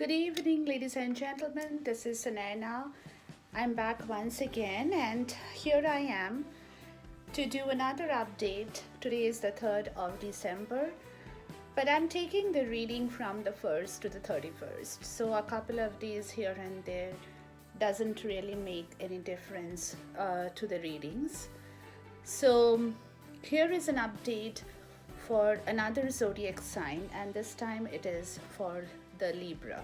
Good evening, ladies and gentlemen. This is Sunaina. I'm back once again, and here I am to do another update. Today is the 3rd of December, but I'm taking the reading from the 1st to the 31st. So, a couple of days here and there doesn't really make any difference to the readings. So, here is an update for another zodiac sign, and this time it is for the Libra.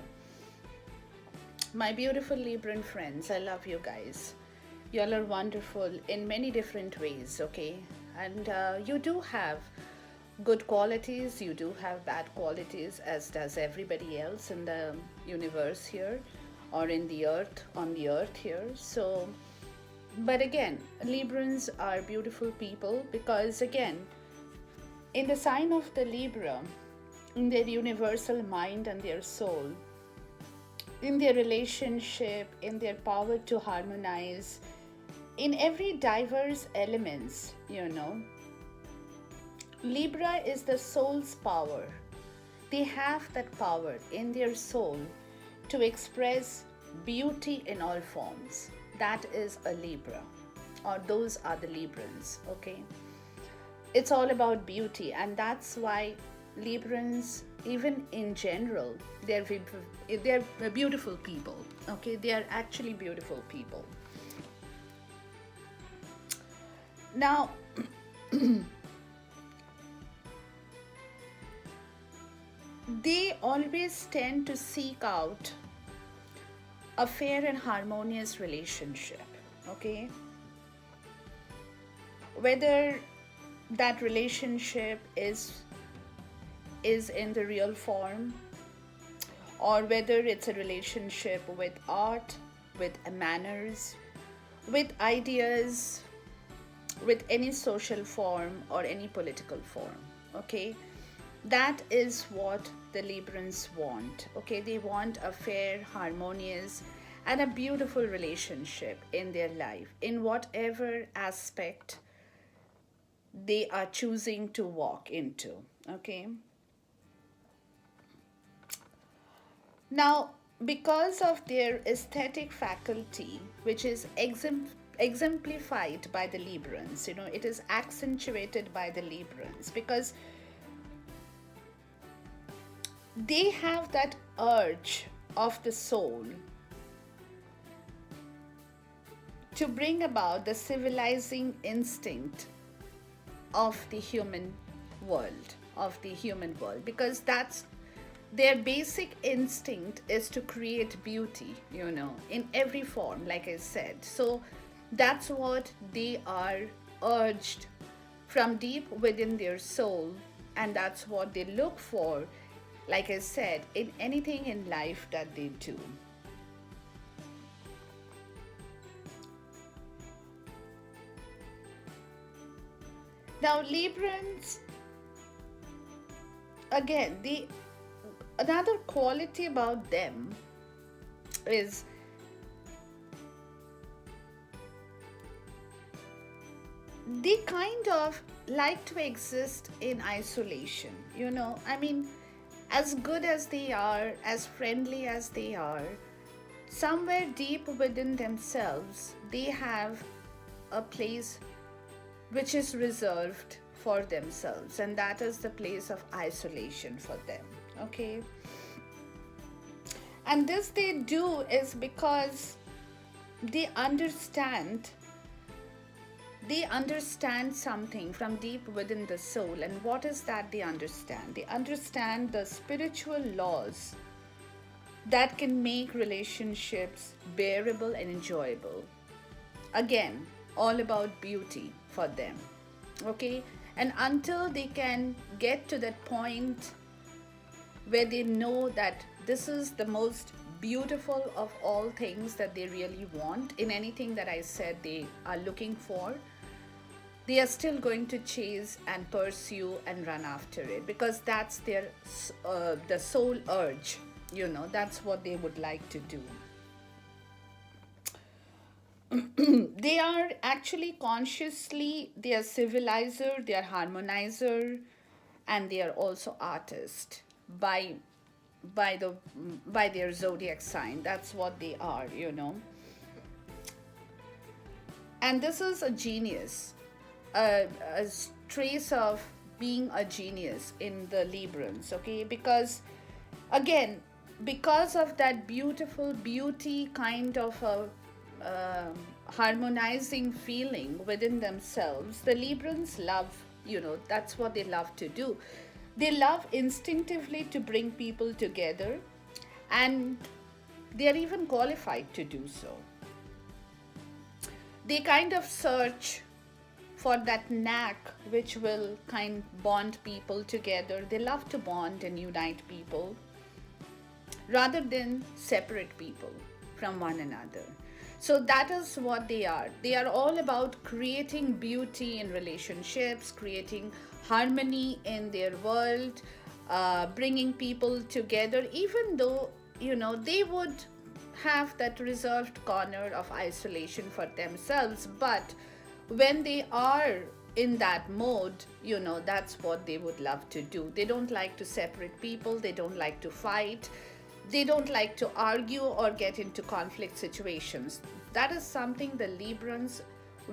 My beautiful Libran friends, I love you guys. Y'all are wonderful in many different ways, okay? And you do have good qualities, you do have bad qualities, as does everybody else in the universe here, or in the earth, on the earth here. So, but again, Librans are beautiful people because, again, in the sign of the Libra, in their universal mind and their soul, in their relationship, in their power to harmonize, in every diverse elements, Libra is the soul's power. They have that power in their soul to express beauty in all forms. That is a Libra, or those are the Librans, okay? It's all about beauty, and that's why Librans, even in general, they're beautiful people, okay? They are actually beautiful people. Now, they always tend to seek out a fair and harmonious relationship, okay? Whether that relationship is in the real form, or whether it's a relationship with art, with manners, with ideas, with any social form or any political form, okay? That is what the Librans want, okay? They want a fair, harmonious, and a beautiful relationship in their life, in whatever aspect they are choosing to walk into, okay? Now, because of their aesthetic faculty, which is exemplified by the Librans, it is accentuated by the Librans because they have that urge of the soul to bring about the civilizing instinct of the human world, because that's their basic instinct, is to create beauty, in every form, like I said. So that's what they are urged from deep within their soul, and that's what they look for, like I said, in anything in life that they do. Now, Librans, again, another quality about them is they kind of like to exist in isolation, I mean, as good as they are, as friendly as they are, somewhere deep within themselves, they have a place which is reserved for themselves, and that is the place of isolation for them, okay? And this they do is because they understand something from deep within the soul. And what is that they understand? They understand the spiritual laws that can make relationships bearable and enjoyable. Again, all about beauty for them, okay? And until they can get to that point where they know that this is the most beautiful of all things that they really want in anything that I said they are looking for, they are still going to chase and pursue and run after it, because that's their the soul urge, that's what they would like to do. They are actually consciously, they are civilizer, they are harmonizer, and they are also artist by by the by their zodiac sign. That's what they are, and this is a genius, a trace of being a genius in the Librans, okay? Because again, because of that beautiful beauty kind of a harmonizing feeling within themselves, the Librans love, that's what they love to do. They love instinctively to bring people together, and they are even qualified to do so. They kind of search for that knack which will kind bond people together. They love to bond and unite people rather than separate people from one another. So that is what they are. They are all about creating beauty in relationships, creating harmony in their world, bringing people together, even though, they would have that reserved corner of isolation for themselves. But when they are in that mode, that's what they would love to do. They don't like to separate people, they don't like to fight, they don't like to argue or get into conflict situations. That is something the Librans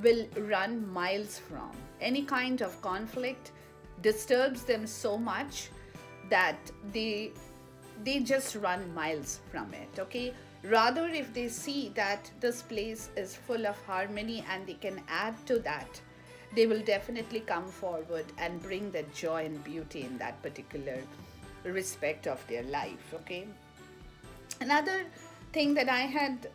will run miles from. Any kind of conflict disturbs them so much that they just run miles from it, okay? Rather, if they see that this place is full of harmony and they can add to that, they will definitely come forward and bring that joy and beauty in that particular respect of their life, okay? Another thing that I had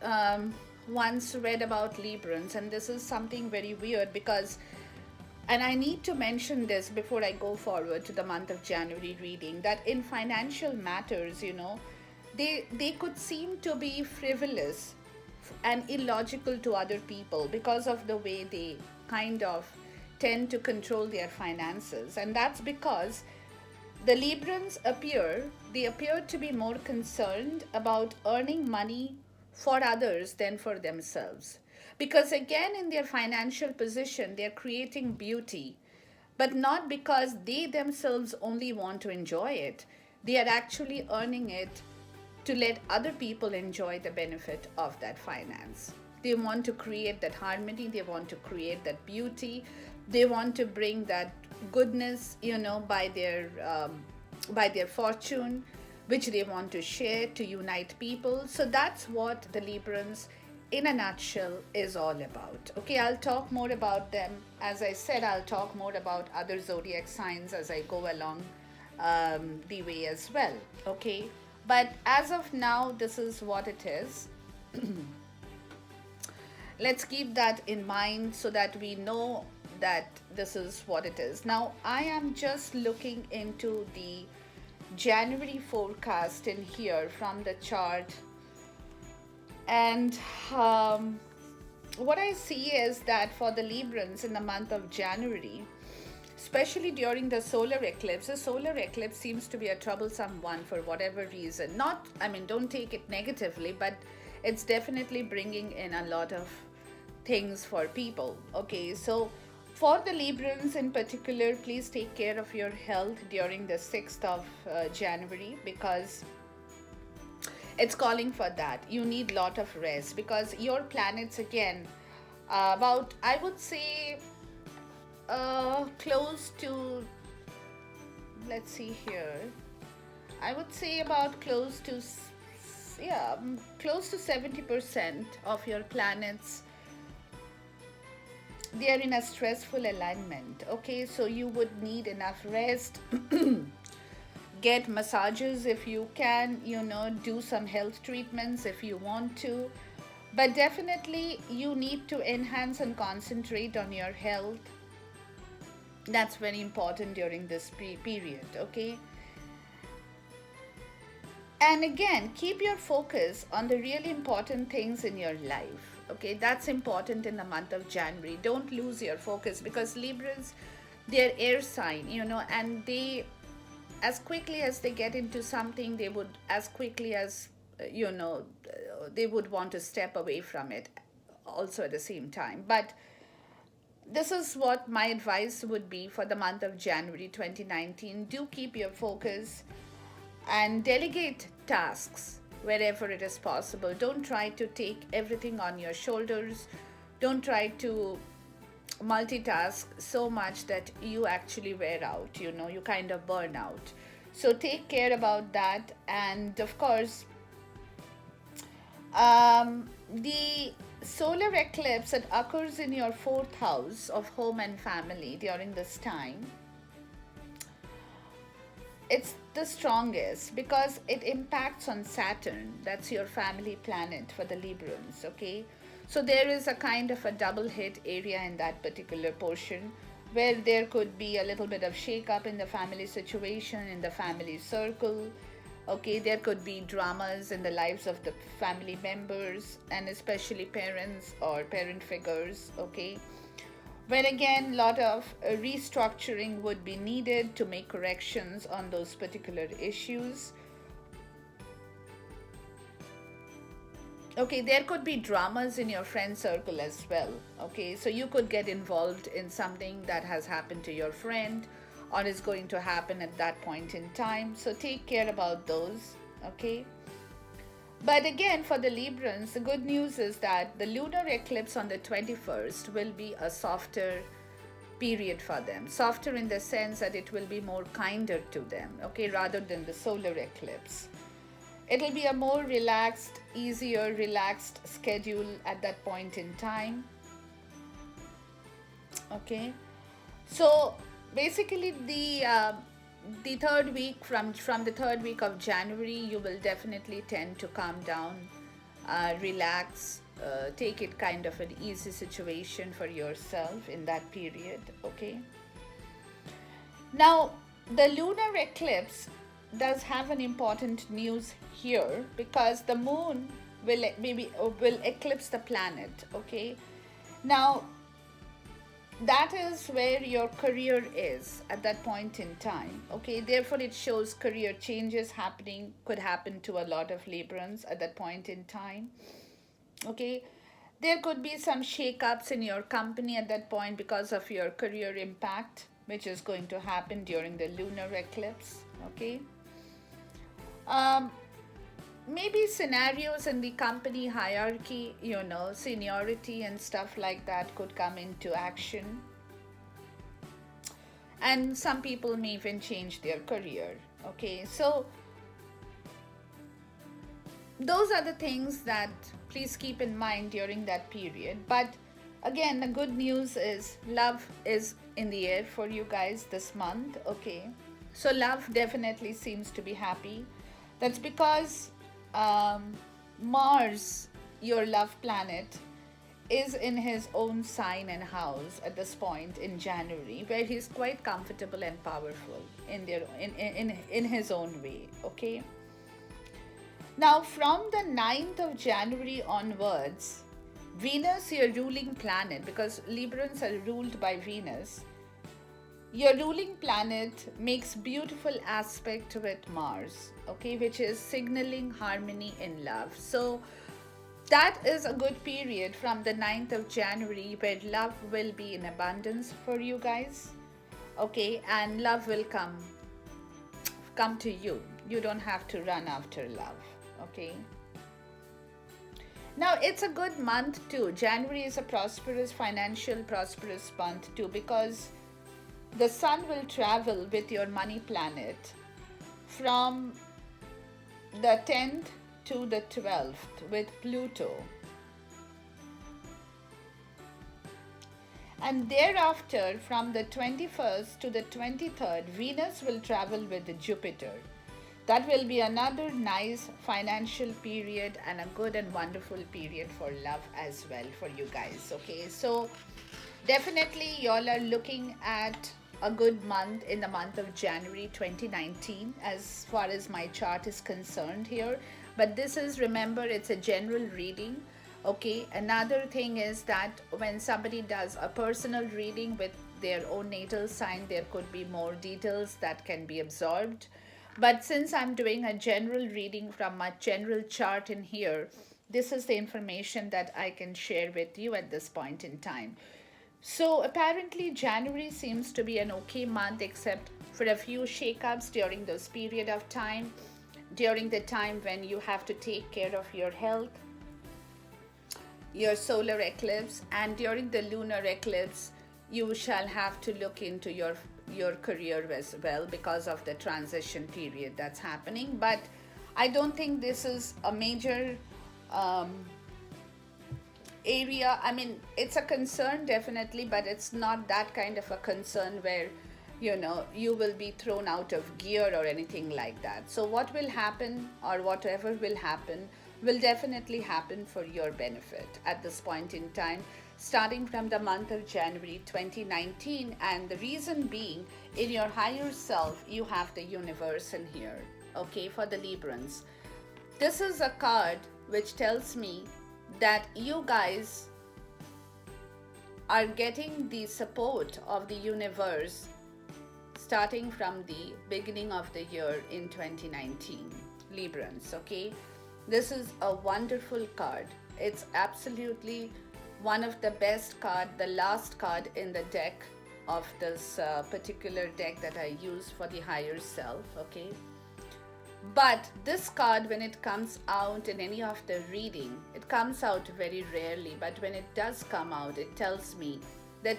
once read about Librans, and this is something very weird because, and I need to mention this before I go forward to the month of January reading, that in financial matters, they could seem to be frivolous and illogical to other people because of the way they kind of tend to control their finances. And that's because the Librans appear to be more concerned about earning money for others than for themselves. Because again, in their financial position, they're creating beauty, but not because they themselves only want to enjoy it. They are actually earning it to let other people enjoy the benefit of that finance. They want to create that harmony, they want to create that beauty, they want to bring that goodness, by their fortune, which they want to share to unite people. So that's what the Librans, in a nutshell, is all about. Okay, I'll talk more about them. As I said, I'll talk more about other zodiac signs as I go along the way as well. Okay, but as of now, this is what it is. Let's keep that in mind so that we know that this is what it is. Now, I am just looking into the January forecast in here from the chart, and what I see is that for the Librans in the month of January, especially during the solar eclipse seems to be a troublesome one for whatever reason. Don't take it negatively, but it's definitely bringing in a lot of things for people. Okay, so for the Librans in particular, please take care of your health during the 6th of January, because it's calling for that. You need a lot of rest because your planets, again, about, I would say, close to, let's see here, I would say about close to 70% of your planets, they are in a stressful alignment. Okay, so you would need enough rest. Get massages if you can, do some health treatments if you want to, but definitely you need to enhance and concentrate on your health. That's very important during this period. Okay, and again, keep your focus on the really important things in your life. Okay, that's important in the month of January. Don't lose your focus, because Librans, they're air sign, and they, as quickly as they get into something, they would, as quickly as, they would want to step away from it also at the same time. But this is what my advice would be for the month of January 2019. Do keep your focus and delegate tasks wherever it is possible. Don't try to take everything on your shoulders. Don't try to multitask so much that you actually wear out, you kind of burn out. So take care about that. And of course, the solar eclipse that occurs in your fourth house of home and family during this time, it's the strongest because it impacts on Saturn. That's your family planet for the Librans, okay? So there is a kind of a double hit area in that particular portion where there could be a little bit of shake up in the family situation, in the family circle. Okay, there could be dramas in the lives of the family members and especially parents or parent figures, okay? Where again, a lot of restructuring would be needed to make corrections on those particular issues. Okay, there could be dramas in your friend circle as well. Okay, so you could get involved in something that has happened to your friend or is going to happen at that point in time. So take care about those. Okay. But again, for the Librans, the good news is that the lunar eclipse on the 21st will be a softer period for them. Softer in the sense that it will be more kinder to them, okay, rather than the solar eclipse. It'll be a more relaxed, easier, relaxed schedule at that point in time. Okay. So basically the third week from the third week of January, you will definitely tend to calm down, relax, take it kind of an easy situation for yourself in that period. Okay. Now the lunar eclipse does have an important news here because the moon will eclipse the planet. Okay. Now that is where your career is at that point in time. Okay, therefore it shows career changes could happen to a lot of Librans at that point in time. Okay, there could be some shake-ups in your company at that point because of your career impact, which is going to happen during the lunar eclipse. Okay, maybe scenarios in the company hierarchy, seniority and stuff like that could come into action. And some people may even change their career. Okay, so those are the things that please keep in mind during that period. But again, the good news is love is in the air for you guys this month. Okay, so love definitely seems to be happy. That's because Mars, your love planet, is in his own sign and house at this point in January, where he's quite comfortable and powerful in his own way. Okay. Now, from the 9th of January onwards, Venus, your ruling planet, because Librans are ruled by Venus, your ruling planet makes beautiful aspect with Mars, okay, which is signaling harmony in love. So that is a good period from the 9th of January where love will be in abundance for you guys, okay, and love will come to you. You don't have to run after love, okay. Now it's a good month too. January is a prosperous month too, because the sun will travel with your money planet from the 10th to the 12th with Pluto. And thereafter, from the 21st to the 23rd, Venus will travel with Jupiter. That will be another nice financial period and a good and wonderful period for love as well for you guys. Okay, so definitely y'all are looking at a good month in the month of January 2019 as far as my chart is concerned here. But this is, remember, it's a general reading. Okay, another thing is that when somebody does a personal reading with their own natal sign, there could be more details that can be absorbed. But since I'm doing a general reading from my general chart in here, this is the information that I can share with you at this point in time. So apparently January seems to be an okay month except for a few shakeups during this period of time. during the time when you have to take care of your health, your solar eclipse, and during the lunar eclipse, you shall have to look into your career as well because of the transition period that's happening. But I don't think this is a major area. I mean, it's a concern definitely, but it's not that kind of a concern where you will be thrown out of gear or anything like that. So what will happen, or whatever will happen, will definitely happen for your benefit at this point in time, starting from the month of January 2019. And the reason being, in your higher self, you have the universe in here, okay, for the Librans. This is a card which tells me that you guys are getting the support of the universe starting from the beginning of the year in 2019, Librans, okay? This is a wonderful card. It's absolutely one of the best card, the last card in the deck of this particular deck that I use for the higher self, okay? But this card, when it comes out in any of the reading, it comes out very rarely, but when it does come out, it tells me that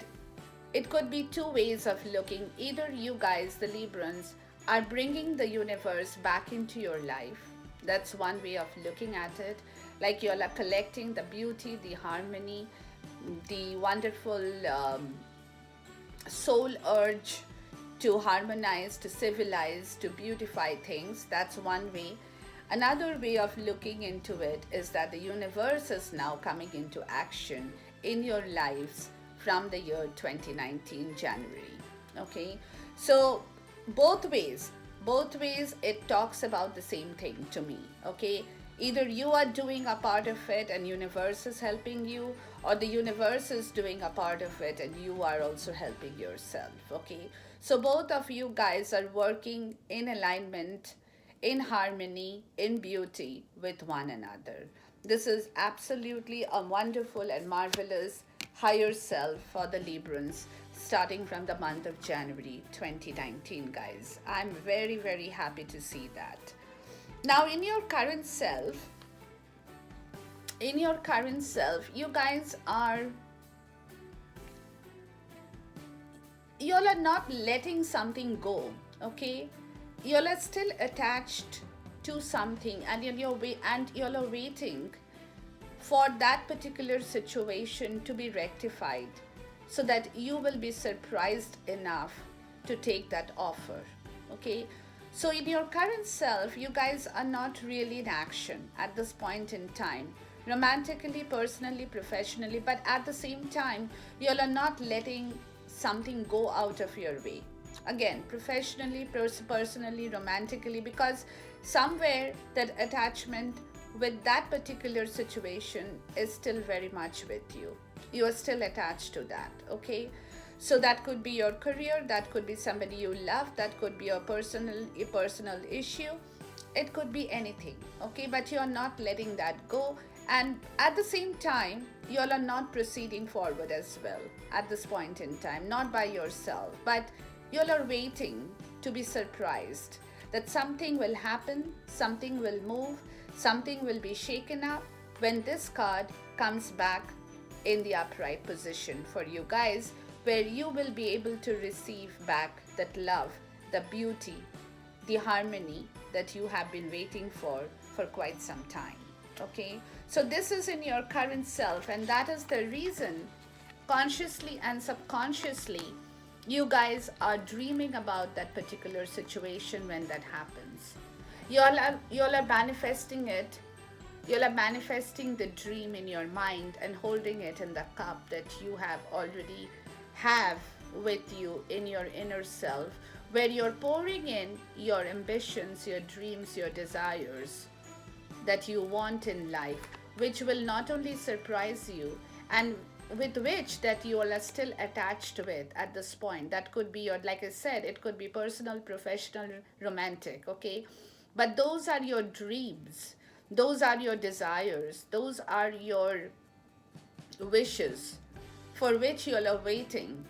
it could be two ways of looking. Either you guys, the Librans, are bringing the universe back into your life. That's one way of looking at it. Like you are collecting the beauty, the harmony, the wonderful soul urge to harmonize, to civilize, to beautify things. That's one way. Another way of looking into it is that the universe is now coming into action in your lives from the year 2019 January. Okay, so both ways it talks about the same thing to me. Okay, either you are doing a part of it and universe is helping you, or the universe is doing a part of it and you are also helping yourself. Okay, so both of you guys are working in alignment, in harmony, in beauty with one another. This is absolutely a wonderful and marvelous higher self for the Librans starting from the month of January 2019, guys. I'm very, very happy to see that. Now, in your current self, you guys are, y'all are not letting something go, okay? Y'all are still attached to something, and y'all are waiting for that particular situation to be rectified so that you will be surprised enough to take that offer, okay? So in your current self, you guys are not really in action at this point in time, romantically, personally, professionally, but at the same time, you all are not letting something go out of your way. Again, professionally, personally, romantically, because somewhere that attachment with that particular situation is still very much with you. You are still attached to that, okay? So that could be your career, that could be somebody you love, that could be a personal issue. It could be anything, okay? But you're not letting that go. And at the same time, you all are not proceeding forward as well at this point in time, not by yourself, but you all are waiting to be surprised that something will happen, something will move, something will be shaken up when this card comes back in the upright position for you guys, where you will be able to receive back that love, the beauty, the harmony that you have been waiting for quite some time. Okay, so this is in your current self, and that is the reason, consciously and subconsciously, you guys are dreaming about that particular situation when that happens. You all are manifesting it. You all are manifesting the dream in your mind and holding it in the cup that you have already have with you in your inner self, where you're pouring in your ambitions, your dreams, your desires that you want in life, which will not only surprise you, and with which that you all are still attached with at this point. That could be your, like I said, it could be personal, professional, romantic, okay? But those are your dreams, those are your desires, those are your wishes for which you all are waiting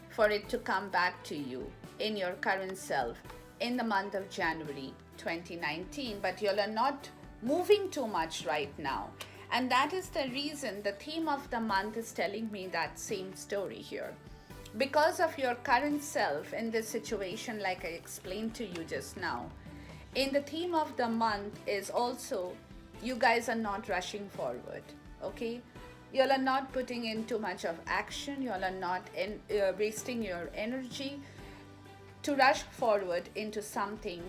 for it to come back to you in your current self in the month of January 2019, but you all are not moving too much right now. And that is the reason the theme of the month is telling me that same story here. Because of your current self in this situation, like I explained to you just now, in the theme of the month is also you guys are not rushing forward, okay? You all are not putting in too much of action, you all are not wasting your energy to rush forward into something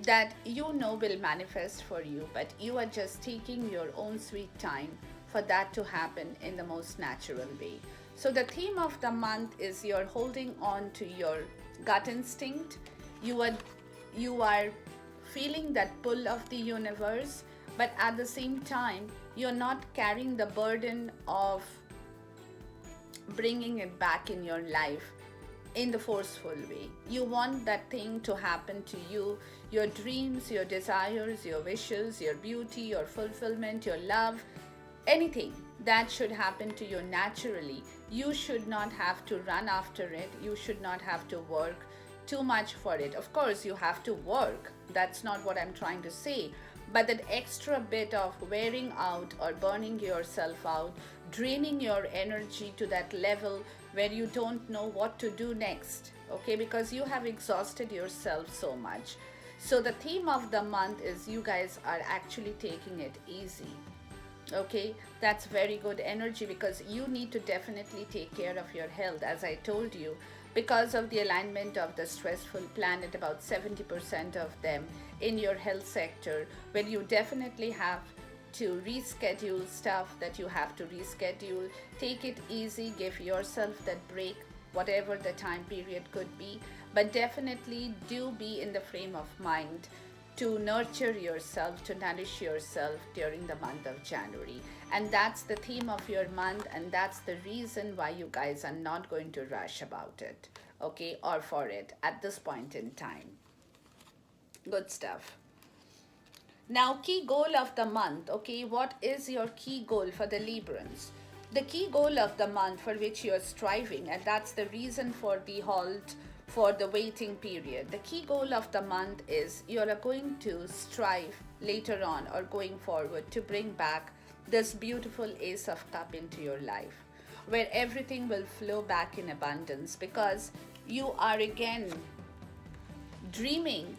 that you know will manifest for you, but you are just taking your own sweet time for that to happen in the most natural way. So the theme of the month is you're holding on to your gut instinct. You are feeling that pull of the universe, but at the same time you're not carrying the burden of bringing it back in your life in the forceful way. You want that thing to happen to you, your dreams, your desires, your wishes, your beauty, your fulfillment, your love, anything that should happen to you naturally. You should not have to run after it. You should not have to work too much for it. Of course, you have to work. That's not what I'm trying to say. But that extra bit of wearing out or burning yourself out, draining your energy to that level where you don't know what to do next, okay? Because you have exhausted yourself so much. So the theme of the month is you guys are actually taking it easy, okay? That's very good energy because you need to definitely take care of your health, as I told you, because of the alignment of the stressful planet, about 70% of them in your health sector, where you definitely have to reschedule stuff that you have to reschedule. Take it easy, give yourself that break, whatever the time period could be, but definitely do be in the frame of mind to nurture yourself, to nourish yourself during the month of January. And that's the theme of your month, and that's the reason why you guys are not going to rush about it, okay, or for it at this point in time. Good stuff. Now, key goal of the month, okay, what is your key goal for the Librans? The key goal of the month for which you are striving, and that's the reason for the halt, for the waiting period. The key goal of the month is you are going to strive later on or going forward to bring back this beautiful Ace of Cup into your life, where everything will flow back in abundance, because you are again dreaming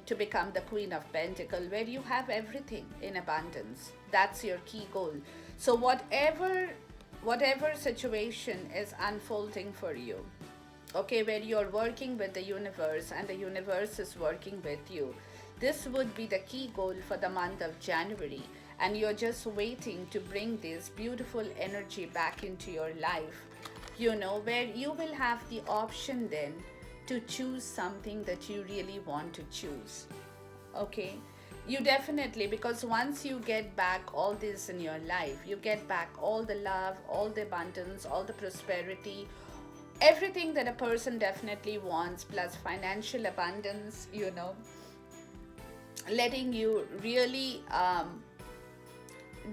to become the Queen of Pentacles, where you have everything in abundance. That's your key goal. So whatever situation is unfolding for you, okay, where you're working with the universe and the universe is working with you, this would be the key goal for the month of January. And you're just waiting to bring this beautiful energy back into your life, you know, where you will have the option then to choose something that you really want to choose, okay? You definitely, because once you get back all this in your life, you get back all the love, all the abundance, all the prosperity, everything that a person definitely wants, plus financial abundance, you know, letting you really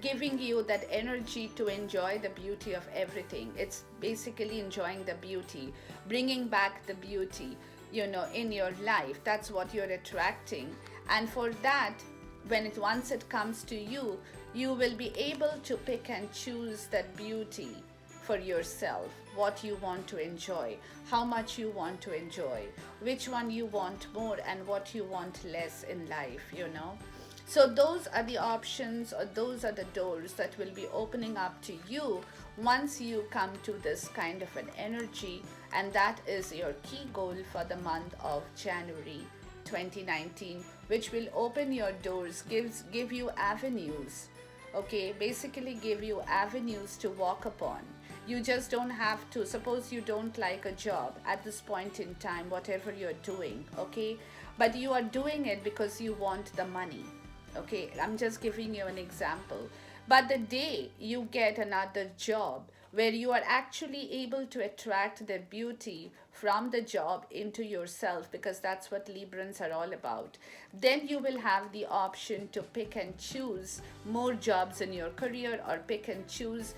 giving you that energy to enjoy the beauty of everything. It's basically enjoying the beauty, bringing back the beauty, you know, in your life. That's what you're attracting. And for that, once it comes to you, you will be able to pick and choose that beauty for yourself, what you want to enjoy, how much you want to enjoy, which one you want more and what you want less in life, you know. So those are the options, or those are the doors that will be opening up to you once you come to this kind of an energy. And that is your key goal for the month of January 2019, which will open your doors, give you avenues, okay, basically give you avenues to walk upon. You just don't have to, suppose you don't like a job at this point in time, whatever you're doing, okay, but you are doing it because you want the money. Okay, I'm just giving you an example. But the day you get another job where you are actually able to attract the beauty from the job into yourself, because that's what Librans are all about, then you will have the option to pick and choose more jobs in your career, or pick and choose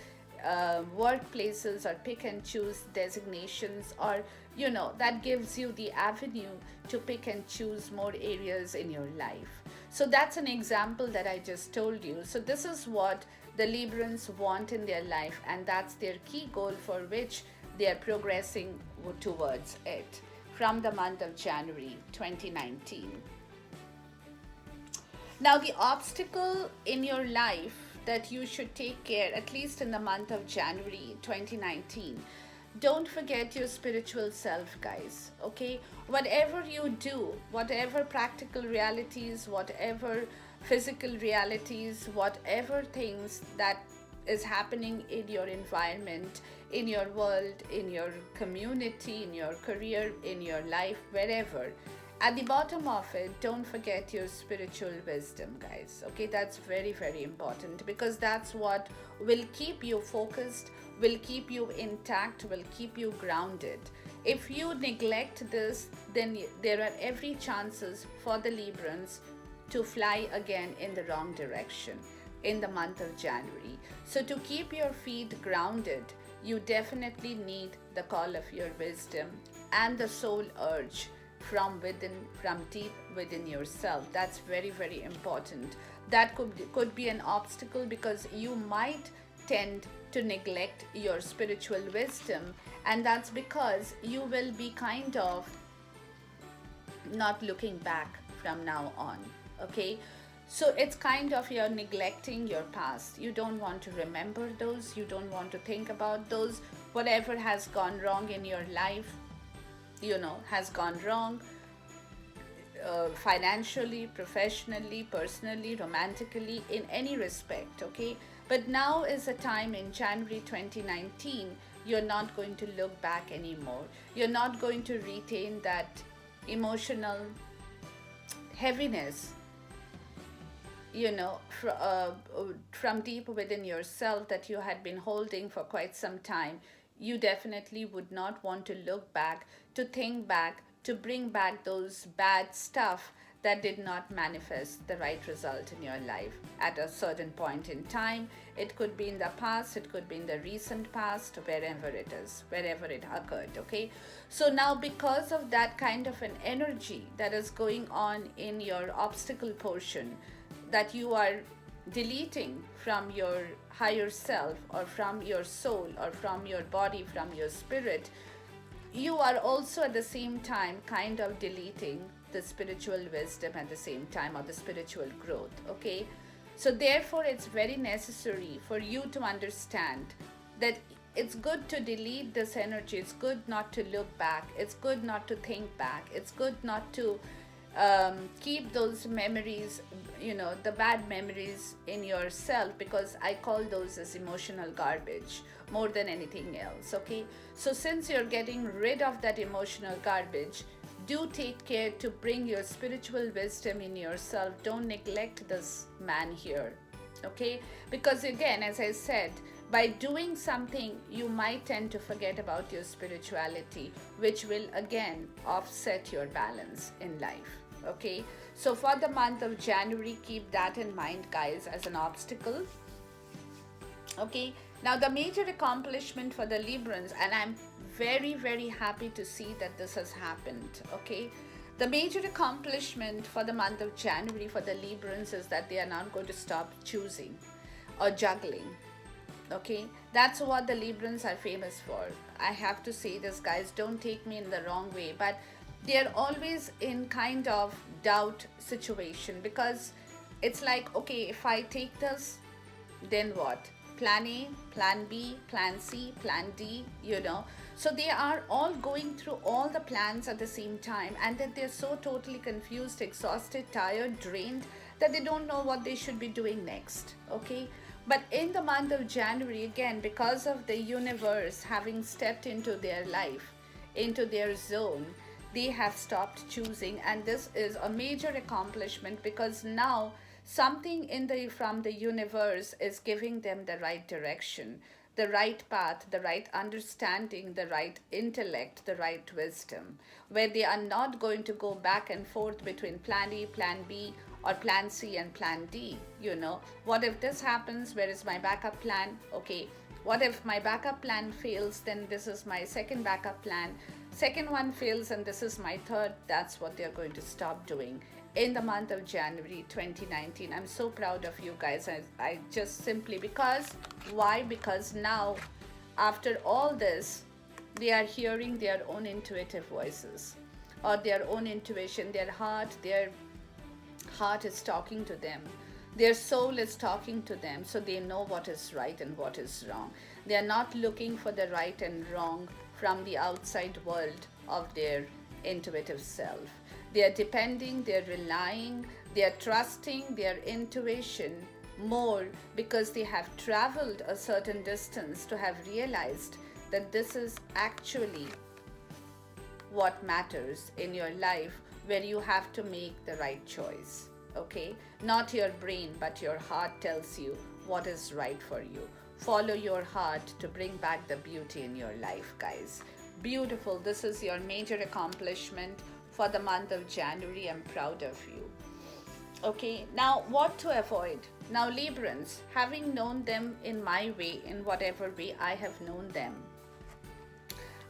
workplaces, or pick and choose designations, or that gives you the avenue to pick and choose more areas in your life. So that's an example that I just told you. So this is what the Librans want in their life, and that's their key goal for which they are progressing towards it from the month of January 2019. Now, the obstacle in your life that you should take care, at least in the month of January 2019, don't forget your spiritual self, guys. Okay, whatever you do, whatever practical realities, whatever physical realities, whatever things that is happening in your environment, in your world, in your community, in your career, in your life, wherever, at the bottom of it, don't forget your spiritual wisdom, guys. Okay, that's very, very important, because that's what will keep you focused, will keep you intact, will keep you grounded. If you neglect this, then there are every chances for the Librans to fly again in the wrong direction in the month of January. So to keep your feet grounded, you definitely need the call of your wisdom and the soul urge from within, from deep within yourself. That's very, very important. That could be an obstacle, because you might tend to neglect your spiritual wisdom, and that's because you will be kind of not looking back from now on. Okay, so it's kind of you're neglecting your past. You don't want to remember those, you don't want to think about those. Whatever has gone wrong in your life, has gone wrong, financially, professionally, personally, romantically, in any respect. Okay, but now is a time in January 2019, you're not going to look back anymore. You're not going to retain that emotional heaviness, from deep within yourself that you had been holding for quite some time. You definitely would not want to look back, to think back, to bring back those bad stuff that did not manifest the right result in your life at a certain point in time. It could be in the past, it could be in the recent past, wherever it is, wherever it occurred. Okay, so now, because of that kind of an energy that is going on in your obstacle portion, that you are deleting from your higher self, or from your soul, or from your body, from your spirit, you are also at the same time kind of deleting the spiritual wisdom at the same time, or the spiritual growth. Okay, so therefore it's very necessary for you to understand that it's good to delete this energy. It's good not to look back, it's good not to think back, it's good not to keep those memories, the bad memories in yourself, because I call those as emotional garbage more than anything else. Okay, so since you're getting rid of that emotional garbage, do take care to bring your spiritual wisdom in yourself. Don't neglect this man here. Okay, because again, as I said, by doing something, you might tend to forget about your spirituality, which will again offset your balance in life. Okay, so for the month of January, keep that in mind, guys, as an obstacle. Okay, now the major accomplishment for the Librans, and I'm very, very happy to see that this has happened. Okay, the major accomplishment for the month of January for the Librans is that they are not going to stop choosing or juggling. Okay, that's what the Librans are famous for. I have to say this, guys, don't take me in the wrong way, but they are always in kind of doubt situation, because it's like, okay, if I take this, then what? Plan A, plan B, plan C, plan D, So they are all going through all the plans at the same time, and then they're so totally confused, exhausted, tired, drained, that they don't know what they should be doing next. Okay, but in the month of January, again, because of the universe having stepped into their life, into their zone, they have stopped choosing, and this is a major accomplishment, because now something from the universe is giving them the right direction, the right path, the right understanding, the right intellect, the right wisdom, where they are not going to go back and forth between plan A, plan B, or plan C and plan D. What if this happens? Where is my backup plan? Okay, what if my backup plan fails? Then this is my second backup plan. Second one fails, and this is my third. That's what they're going to stop doing in the month of January 2019. I'm so proud of you guys. I just simply, because why? Because now, after all this, they are hearing their own intuitive voices, or their own intuition. Their heart is talking to them, their soul is talking to them, so they know what is right and what is wrong. They are not looking for the right and wrong from the outside world of their intuitive self. They are depending, they are relying, they are trusting their intuition more, because they have traveled a certain distance to have realized that this is actually what matters in your life, where you have to make the right choice. Okay, not your brain, but your heart tells you what is right for you. Follow your heart to bring back the beauty in your life, guys. Beautiful. This is your major accomplishment for the month of January. I'm proud of you. Okay, now what to avoid? Now, Librans, having known them in my way, in whatever way I have known them,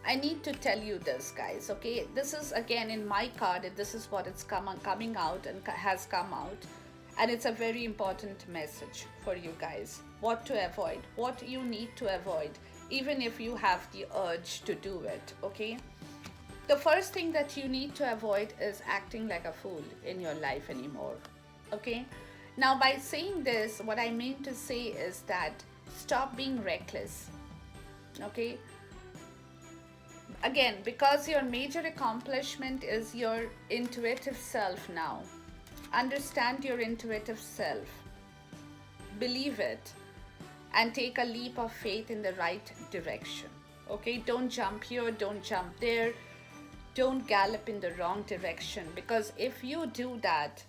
I need to tell you this, guys. Okay, this is again in my card. This is what it's coming out and has come out, and it's a very important message for you guys. What to avoid, what you need to avoid, even if you have the urge to do it. Okay, the first thing that you need to avoid is acting like a fool in your life anymore. Okay, now by saying this, what I mean to say is that stop being reckless. Okay, again, because your major accomplishment is your intuitive self now. Understand your intuitive self, believe it, and take a leap of faith in the right direction. Okay, don't jump here, don't jump there, don't gallop in the wrong direction, because if you do that,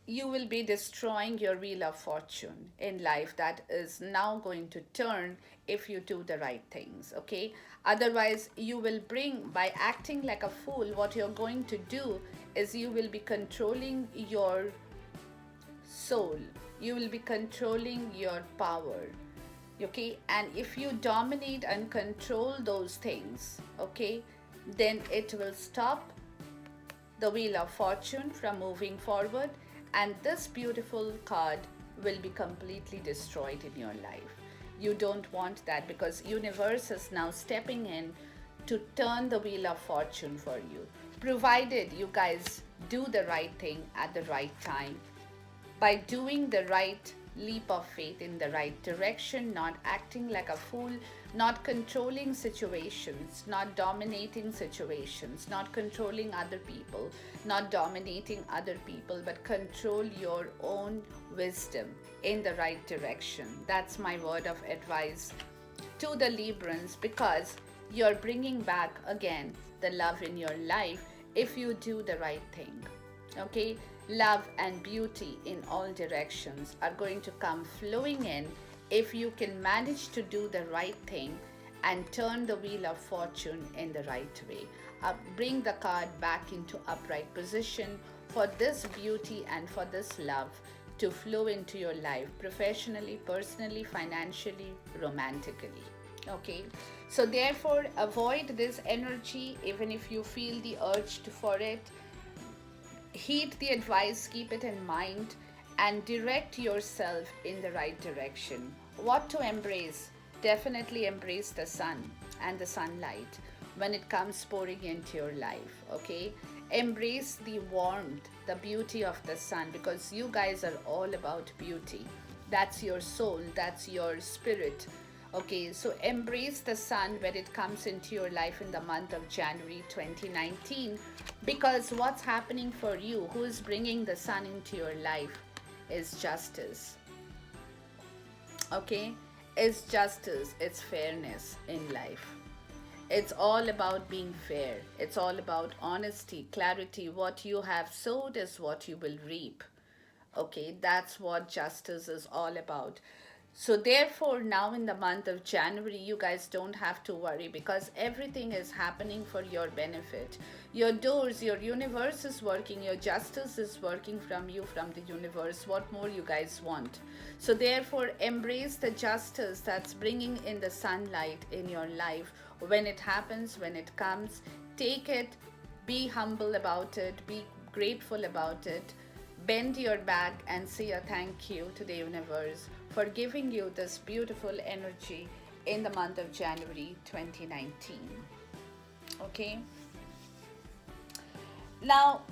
you will be destroying your wheel of fortune in life that is now going to turn if you do the right things. Okay, otherwise you will bring, by acting like a fool, what you're going to do is you will be controlling your soul, you will be controlling your power. Okay, and if you dominate and control those things, okay, then it will stop the wheel of fortune from moving forward, and this beautiful card will be completely destroyed in your life. You don't want that, because universe is now stepping in to turn the wheel of fortune for you, provided you guys do the right thing at the right time, by doing the right leap of faith in the right direction, not acting like a fool, not controlling situations, not dominating situations, not controlling other people, not dominating other people, but control your own wisdom in the right direction. That's my word of advice to the Librans, because you're bringing back again the love in your life if you do the right thing. Okay, love and beauty in all directions are going to come flowing in if you can manage to do the right thing and turn the wheel of fortune in the right way. Bring the card back into upright position for this beauty and for this love to flow into your life, professionally, personally, financially, romantically. Okay, so therefore avoid this energy. Even if you feel the urge for it, heed the advice, keep it in mind, and direct yourself in the right direction. What to embrace? Definitely embrace the sun and the sunlight when it comes pouring into your life. Okay, embrace the warmth, the beauty of the sun, because you guys are all about beauty. That's your soul, that's your spirit. Okay, so embrace the sun when it comes into your life in the month of January 2019, because what's happening for you, who is bringing the sun into your life, is justice. Okay, it's justice, it's fairness in life. It's all about being fair. It's all about honesty, clarity. What you have sowed is what you will reap. Okay, that's what justice is all about. So therefore, now in the month of January, you guys don't have to worry because everything is happening for your benefit. Your doors, your universe is working, your justice is working from you, from the universe. What more you guys want? So therefore, embrace the justice that's bringing in the sunlight in your life. When it happens, when it comes, take it, be humble about it, be grateful about it. Bend your back and say a thank you to the universe for giving you this beautiful energy in the month of January 2019. Okay? Now,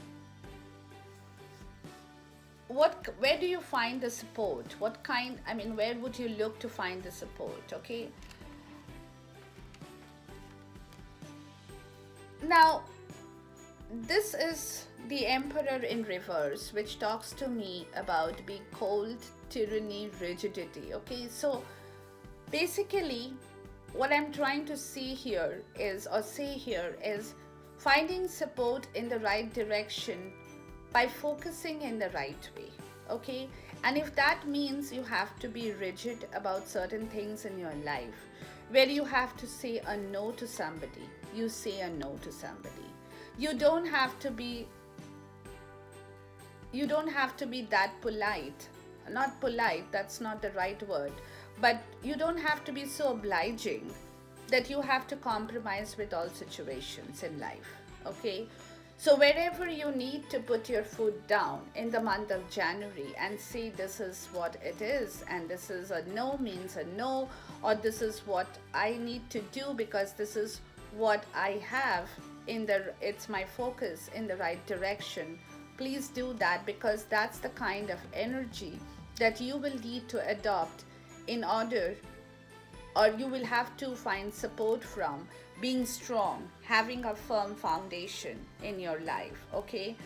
where do you find the support? Where would you look to find the support? Okay? Now, this is the Emperor in reverse, which talks to me about being cold, tyranny, rigidity. Okay, so basically, what I'm trying to say here is finding support in the right direction by focusing in the right way. Okay, and if that means you have to be rigid about certain things in your life, where you have to say a no to somebody, you say a no to somebody. You don't have to be that polite. Not polite, that's not the right word, but you don't have to be so obliging that you have to compromise with all situations in life. Okay, so wherever you need to put your foot down in the month of January and say this is what it is, and this is a no means a no, or this is what I need to do because this is what I have it's my focus in the right direction. Please do that, because that's the kind of energy that you will need to adopt in order, or you will have to find support from being strong, having a firm foundation in your life. Okay,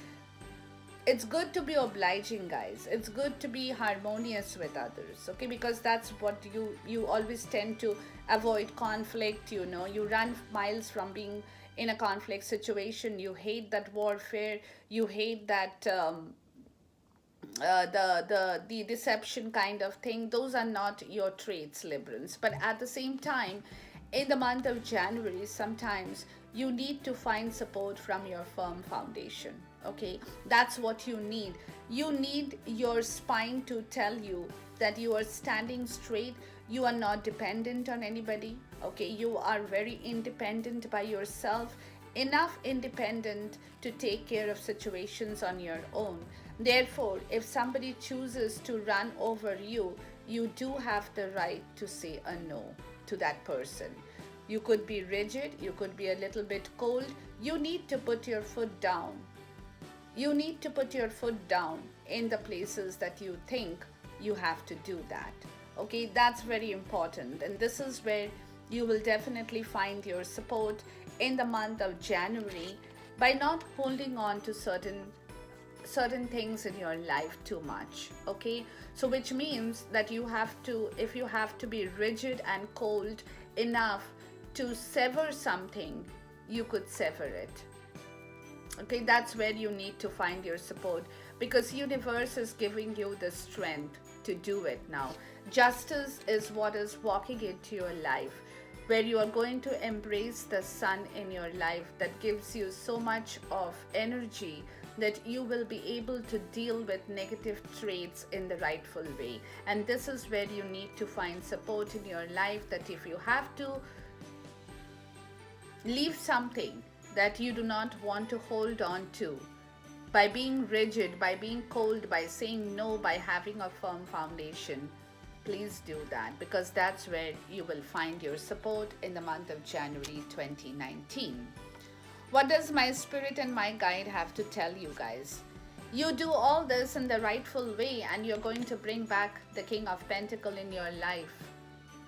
it's good to be obliging, guys. It's good to be harmonious with others. Okay, because that's what you always tend to avoid conflict. You run miles from being in a conflict situation. You hate that warfare. You hate that the deception kind of thing. Those are not your traits, Librans. But at the same time, in the month of January, sometimes you need to find support from your firm foundation. Okay, that's what you need. You need your spine to tell you that you are standing straight. You are not dependent on anybody. Okay, you are very independent by yourself, enough independent to take care of situations on your own. Therefore, if somebody chooses to run over you, you do have the right to say a no to that person. You could be rigid, you could be a little bit cold. You need to put your foot down. You need to put your foot down in the places that you think you have to do that. Okay, that's very important. And this is where you will definitely find your support in the month of January by not holding on to certain things in your life too much. Okay, so which means that if you have to be rigid and cold enough to sever something, you could sever it. Okay, that's where you need to find your support, because universe is giving you the strength to do it now. Justice is what is walking into your life, where you are going to embrace the sun in your life that gives you so much of energy that you will be able to deal with negative traits in the rightful way. And this is where you need to find support in your life, that if you have to leave something that you do not want to hold on to, by being rigid, by being cold, by saying no, by having a firm foundation, please do that, because that's where you will find your support in the month of January 2019. What does my spirit and my guide have to tell you guys? You do all this in the rightful way and you're going to bring back the King of Pentacles in your life.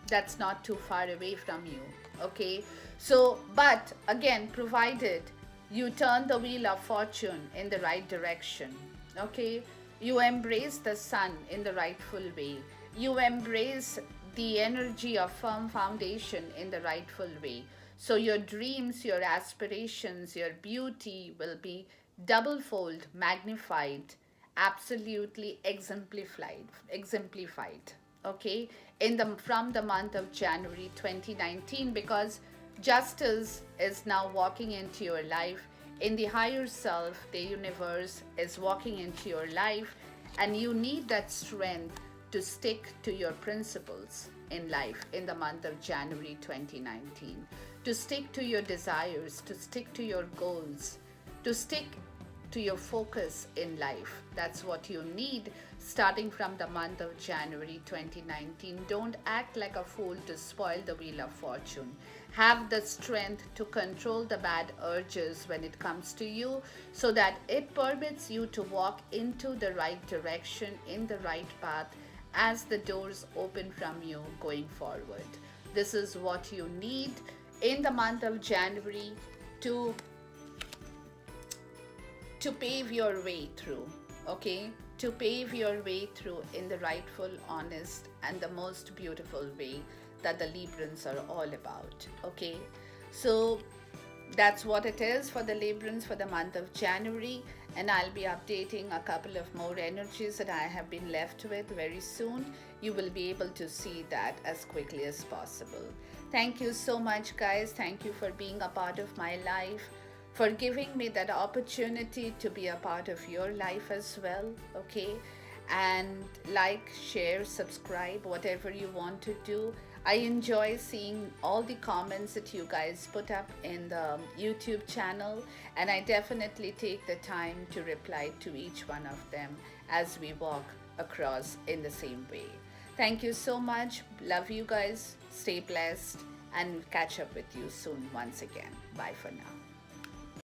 That's not too far away from you. Okay, so but again, provided you turn the wheel of fortune in the right direction. Okay, you embrace the sun in the rightful way. You embrace the energy of firm foundation in the rightful way. So your dreams, your aspirations, your beauty will be double-fold, magnified, absolutely exemplified. okay, from the month of January 2019, because justice is now walking into your life. In the higher self, the universe is walking into your life, and you need that strength to stick to your principles in life in the month of January 2019, to stick to your desires, to stick to your goals, to stick to your focus in life. That's what you need starting from the month of January 2019. Don't act like a fool to spoil the wheel of fortune. Have the strength to control the bad urges when it comes to you, so that it permits you to walk into the right direction, in the right path, as the doors open from you going forward. This is what you need in the month of January to pave your way through, okay? To pave your way through in the rightful, honest, and the most beautiful way that the Librans are all about, okay? So that's what it is for the Librans for the month of January, and I'll be updating a couple of more energies that I have been left with very soon. You will be able to see that as quickly as possible. Thank you so much, guys. Thank you for being a part of my life, for giving me that opportunity to be a part of your life as well, okay? And like, share, subscribe, whatever you want to do. I enjoy seeing all the comments that you guys put up in the YouTube channel, and I definitely take the time to reply to each one of them as we walk across in the same way. Thank you so much. Love you guys. Stay blessed, and catch up with you soon once again. Bye for now.